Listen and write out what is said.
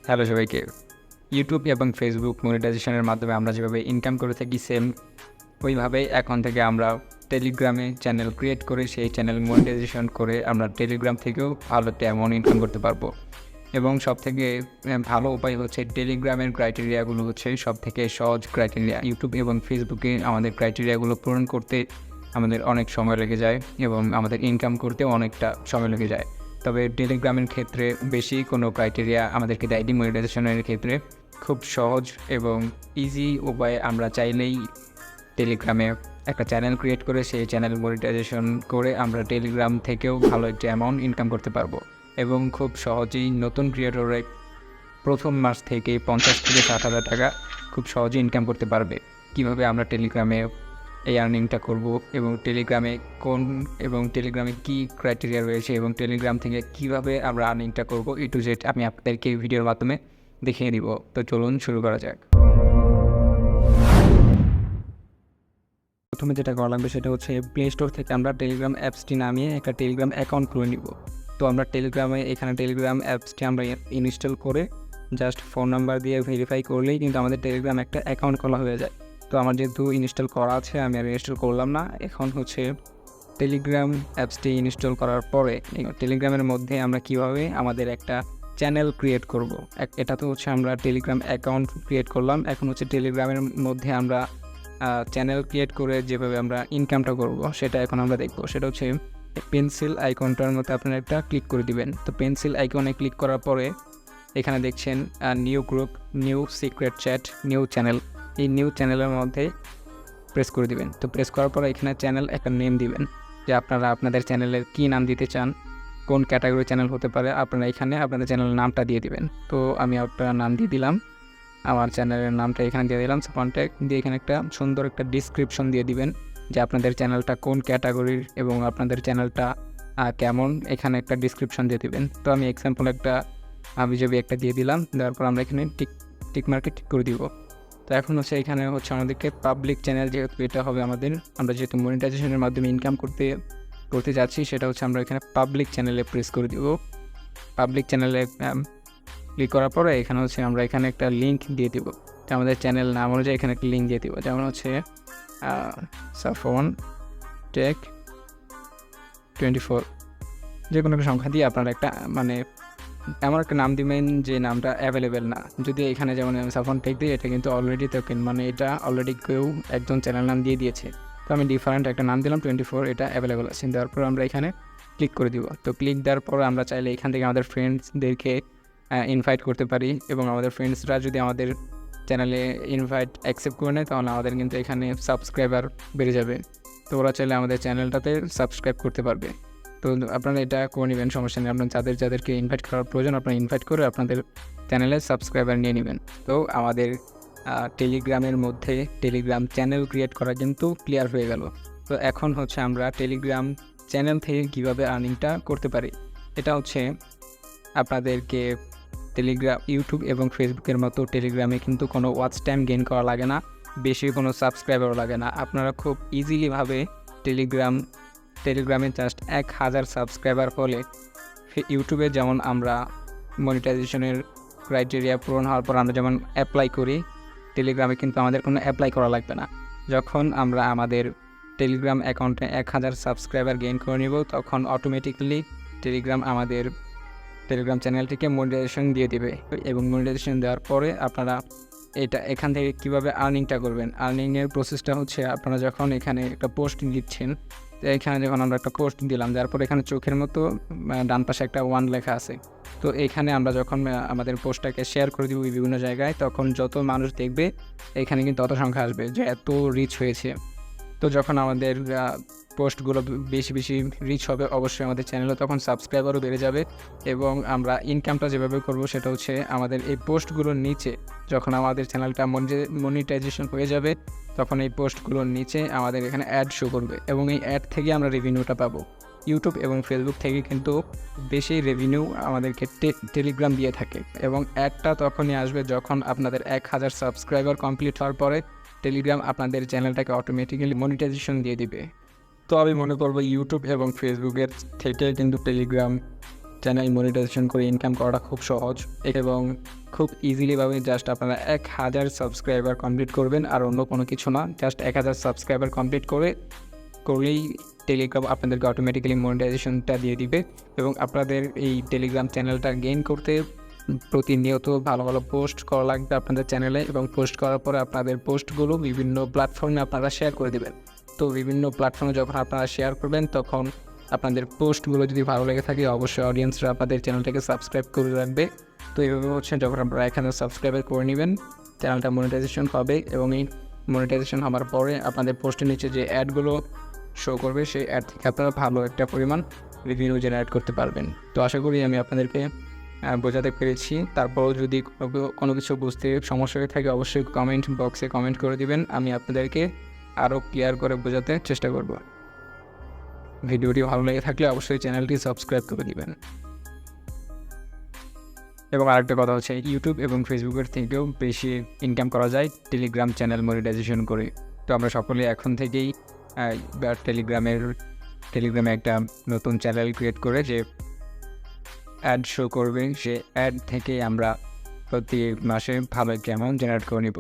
Hello সবাইকে। YouTube এবং Facebook মনিটাইজেশনের মাধ্যমে আমরা যেভাবে ইনকাম করে থাকি সেম ওইভাবেই এখন থেকে আমরা টেলিগ্রামে চ্যানেল ক্রিয়েট করে সেই চ্যানেল মনিটাইজেশন করে আমরা টেলিগ্রাম থেকেও ভালো একটা অ্যামাউন্ট ইনকাম করতে পারবো। এবং সবথেকে ভালো উপায় হচ্ছে টেলিগ্রামের ক্রাইটেরিয়াগুলো হচ্ছে সবথেকে সহজ ক্রাইটেরিয়া। ইউটিউব এবং ফেসবুকে আমাদের ক্রাইটেরিয়াগুলো পূরণ করতে আমাদের অনেক সময় লেগে যায় এবং আমাদের ইনকাম করতেও অনেকটা সময় লেগে যায়। তবে টেলিগ্রামের ক্ষেত্রে বেশি কোনো ক্রাইটেরিয়া আমাদেরকে দেয়নি। মনিটাইজেশনের ক্ষেত্রে খুব সহজ এবং ইজি উপায়ে আমরা চাইলেই টেলিগ্রামে একটা চ্যানেল ক্রিয়েট করে সেই চ্যানেল মনিটাইজেশন করে আমরা টেলিগ্রাম থেকেও ভালো একটা অ্যামাউন্ট ইনকাম করতে পারবো এবং খুব সহজেই নতুন ক্রিয়েটররা প্রথম মাস থেকে 50 থেকে 60,000 টাকা খুব সহজেই ইনকাম করতে পারবে। কিভাবে আমরা টেলিগ্রামে এই আর্নিংটা করব এবং টেলিগ্রামে কী ক্রাইটেরিয়া রয়েছে এবং টেলিগ্রাম থেকে কিভাবে আমরা আর্নিংটা করব এ টু জেড আমি আপনাদেরকে ভিডিওর মাধ্যমে দেখিয়ে দিব। তো চলুন শুরু করা যাক। প্রথমে যেটা করা লাগবে সেটা হচ্ছে প্লে স্টোর থেকে আমরা টেলিগ্রাম অ্যাপসটি নামিয়ে একটা টেলিগ্রাম অ্যাকাউন্ট খুলে নিব। তো আমরা এখানে টেলিগ্রাম অ্যাপসটি আমরা ইনস্টল করে জাস্ট ফোন নাম্বার দিয়ে ভেরিফাই করলেই কিন্তু আমাদের টেলিগ্রাম একটা অ্যাকাউন্ট খোলা হয়ে যায়। তো আমার যেহেতু ইনস্টল করা আছে আমি আর ইনস্টল করলাম না। এখন হচ্ছে টেলিগ্রাম অ্যাপসটি ইনস্টল করার পরে টেলিগ্রামের মধ্যে আমরা কিভাবে আমাদের একটা চ্যানেল ক্রিয়েট করব। এটা তো হচ্ছে আমরা টেলিগ্রাম অ্যাকাউন্ট ক্রিয়েট করলাম। এখন হচ্ছে টেলিগ্রামের মধ্যে আমরা চ্যানেল ক্রিয়েট করে যেভাবে আমরা ইনকামটা করব সেটা এখন আমরা দেখব। সেটা হচ্ছে পেন্সিল আইকনটার মধ্যে আপনারা একটা ক্লিক করে দিবেন। তো পেন্সিল আইকনে ক্লিক করার পরে এখানে দেখছেন new group, new secret chat, new channel. এই নিউ চ্যানেলের মধ্যে প্রেস করে দিবেন। তো প্রেস করার পরে এখানে চ্যানেল একটা নেম দিবেন যে আপনারা আপনাদের চ্যানেলের কী নাম দিতে চান, কোন ক্যাটাগরি চ্যানেল হতে পারে, আপনারা এখানে আপনাদের চ্যানেলের নামটা দিয়ে দিবেন। তো আমি আপনার নাম দিয়ে দিলাম, আমার চ্যানেলের নামটা এখানে দিয়ে দিলাম। কন্ট্যাক্ট দিয়ে এখানে একটা সুন্দর একটা ডিসক্রিপশন দিয়ে দিবেন যে আপনাদের চ্যানেলটা কোন ক্যাটাগরির এবং আপনাদের চ্যানেলটা কেমন, এখানে একটা ডিসক্রিপশন দিয়ে দিবেন। তো আমি এক্সাম্পল একটা আবিজাবি একটা দিয়ে দিলাম। দেওয়ার পর আমরা এখানে টিক মার্কে টিক করে দিব। তো এখন হচ্ছে এখানে হচ্ছে আমাদেরকে পাবলিক চ্যানেল, যেহেতু এটা হবে আমরা যেহেতু মনিটাইজেশনের মাধ্যমে ইনকাম করতে যাচ্ছি, সেটা হচ্ছে আমরা এখানে পাবলিক চ্যানেলে প্রেস করে দিব। পাবলিক চ্যানেলে ক্লিক করার পরে এখানে হচ্ছে আমরা এখানে একটা লিঙ্ক দিয়ে দিব। তো আমাদের চ্যানেল নাম অনুযায়ী এখানে একটা লিঙ্ক দিয়ে দিব, যেমন হচ্ছে সাফওয়ান টেক 24, যে কোনো একটা সংখ্যা দিয়ে আপনারা একটা এমন একটা নাম দিবেন যে নামটা অ্যাভেলেবেল না। যদি এখানে যেমন আমি সাফওয়ান টেক দিই, এটা কিন্তু অলরেডি টোকেন, এটা অলরেডি কেউ একজন চ্যানেল নাম দিয়ে দিয়েছে। তো আমি ডিফারেন্ট একটা নাম দিলাম 24, এটা অ্যাভেলেবেল আছে। দেওয়ার পর আমরা এখানে ক্লিক করে দিব। তো ক্লিক দেওয়ার পর আমরা চাইলে এখান থেকে আমাদের ফ্রেন্ডসদেরকে ইনভাইট করতে পারি এবং আমাদের ফ্রেন্ডসরা যদি আমাদের চ্যানেলে ইনভাইট অ্যাকসেপ্ট করে নেয় তাহলে আমাদের কিন্তু এখানে সাবস্ক্রাইবার বেড়ে যাবে। তো ওরা চাইলে আমাদের চ্যানেলটাতে সাবস্ক্রাইব করতে পারবে। তো আপনারা এটা করে নেবেন, সমস্যা নেই। আপনার যাদেরকে ইনভাইট করার প্রয়োজন আপনারা ইনভাইট করে আপনাদের চ্যানেলে সাবস্ক্রাইবার নিয়ে নেবেন। তো আমাদের টেলিগ্রামের মধ্যে টেলিগ্রাম চ্যানেল ক্রিয়েট করা কিন্তু ক্লিয়ার হয়ে গেল। তো এখন হচ্ছে আমরা টেলিগ্রাম চ্যানেল থেকে কীভাবে আর্নিংটা করতে পারি। এটা হচ্ছে আপনাদেরকে ইউটিউব এবং ফেসবুকের মতো টেলিগ্রামে কিন্তু কোনো ওয়াচ টাইম গেইন করা লাগে না, বেশি কোনো সাবস্ক্রাইবারও লাগে না। আপনারা খুব ইজিলিভাবে টেলিগ্রামে জাস্ট 1000 সাবস্ক্রাইবার হলে ইউটিউবে যেমন আমরা মনিটাইজেশনের ক্রাইটেরিয়া পূরণ হওয়ার পর আমরা যেমন অ্যাপ্লাই করি, টেলিগ্রামে কিন্তু আমাদের কোনো অ্যাপ্লাই করা লাগবে না। যখন আমরা আমাদের টেলিগ্রাম অ্যাকাউন্টে 1000 সাবস্ক্রাইবার গেইন করে নেব, তখন অটোমেটিক্যালি টেলিগ্রাম আমাদের টেলিগ্রাম চ্যানেলটিকে মনিটাইজেশন দিয়ে দেবে এবং মনিটাইজেশন দেওয়ার পরে আপনারা এখান থেকে কীভাবে আর্নিংটা করবেন। আর্নিংয়ের প্রসেসটা হচ্ছে আপনারা যখন এখানে একটা পোস্ট দিচ্ছেন, তো এখানে যখন আমরা একটা পোস্ট দিলাম, তারপর এখানে চোখের মতো ডান পাশে একটা 1 লেখা আছে। তো এখানে আমরা যখন আমাদের পোস্টটাকে শেয়ার করে দিব বিভিন্ন জায়গায়, তখন যত মানুষ দেখবে এখানে কিন্তু তত সংখ্যা আসবে যে এত রিচ হয়েছে। তো যখন আমাদের পোস্টগুলো বেশি রিচ হবে, অবশ্যই আমাদের চ্যানেলে তখন সাবস্ক্রাইবারও বেড়ে যাবে এবং আমরা ইনকামটা যেভাবে করব সেটা হচ্ছে আমাদের এই পোস্টগুলোর নিচে যখন আমাদের চ্যানেলটা মনিটাইজেশন হয়ে যাবে, তখন এই পোস্টগুলোর নিচে আমাদের এখানে অ্যাড শো করবে এবং এই অ্যাড থেকে আমরা রেভিনিউটা পাবো। ইউটিউব এবং ফেসবুক থেকে কিন্তু বেশি রেভিনিউ আমাদেরকে টেলিগ্রাম দিয়ে থাকে এবং অ্যাডটা তখনই আসবে যখন আপনাদের 1000 সাবস্ক্রাইবার কমপ্লিট হওয়ার পরে টেলিগ্রাম আপনাদের চ্যানেলটাকে অটোমেটিক্যালি মনিটাইজেশন দিয়ে দিবে। তো আমি মনে করবো ইউটিউব এবং ফেসবুকের থেকে কিন্তু টেলিগ্রাম চ্যানেল মনিটাইজেশন করে ইনকাম করাটা খুব সহজ এবং খুব ইজিলিভাবে জাস্ট আপনারা 1000 সাবস্ক্রাইবার কমপ্লিট করবেন, আর অন্য কোনো কিছু না। জাস্ট 1000 সাবস্ক্রাইবার কমপ্লিট করলেই টেলিগ্রাম আপনাদেরকে অটোমেটিক্যালি মনিটাইজেশনটা দিয়ে দিবে এবং আপনাদের এই টেলিগ্রাম চ্যানেলটা গেইন করতে প্রতিনিয়ত ভালো ভালো পোস্ট করা লাগবে আপনাদের চ্যানেলে, এবং পোস্ট করার পরে আপনাদের পোস্টগুলো বিভিন্ন প্ল্যাটফর্মে আপনারা শেয়ার করে দেবেন। তো বিভিন্ন প্ল্যাটফর্মে যখন আপনারা শেয়ার করবেন, তখন আপনাদের পোস্টগুলো যদি ভালো লেগে থাকে, অবশ্যই অডিয়েন্সরা আপনাদের চ্যানেলটাকে সাবস্ক্রাইব করে রাখবে। তো এইভাবে হচ্ছে যখন আপনারা এখানে সাবস্ক্রাইবার করে নেবেন, চ্যানেলটা মনিটাইজেশন হবে এবং এই মনিটাইজেশন হওয়ার পরে আপনাদের পোস্টের নিচে যে অ্যাডগুলো শো করবে, সেই অ্যাড থেকে আপনারা ভালো একটা পরিমাণ রেভিনিউ জেনারেট করতে পারবেন। তো আশা করি আমি আপনাদেরকে বোঝাতে পেরেছি। তারপরও যদি কোনো কিছু বুঝতে সমস্যা হয়ে থাকে, অবশ্যই কমেন্ট বক্সে কমেন্ট করে দিবেন, আমি আপনাদেরকে আরও ক্লিয়ার করে বোঝাতে চেষ্টা করব। ভিডিওটি ভালো লেগে থাকলে অবশ্যই চ্যানেলটি সাবস্ক্রাইব করে দিবেন। এবং আরেকটা কথা হচ্ছে, ইউটিউব এবং ফেসবুকের থেকেও বেশি ইনকাম করা যায় টেলিগ্রাম চ্যানেল মনিটাইজেশন করে। তো আমরা সকলে এখন থেকেই টেলিগ্রামে একটা নতুন চ্যানেল ক্রিয়েট করে যে অ্যাড শো করবে, সে অ্যাড থেকে আমরা প্রতি মাসে ভালো একটা অ্যামাউন্ট জেনারেট করে নিব।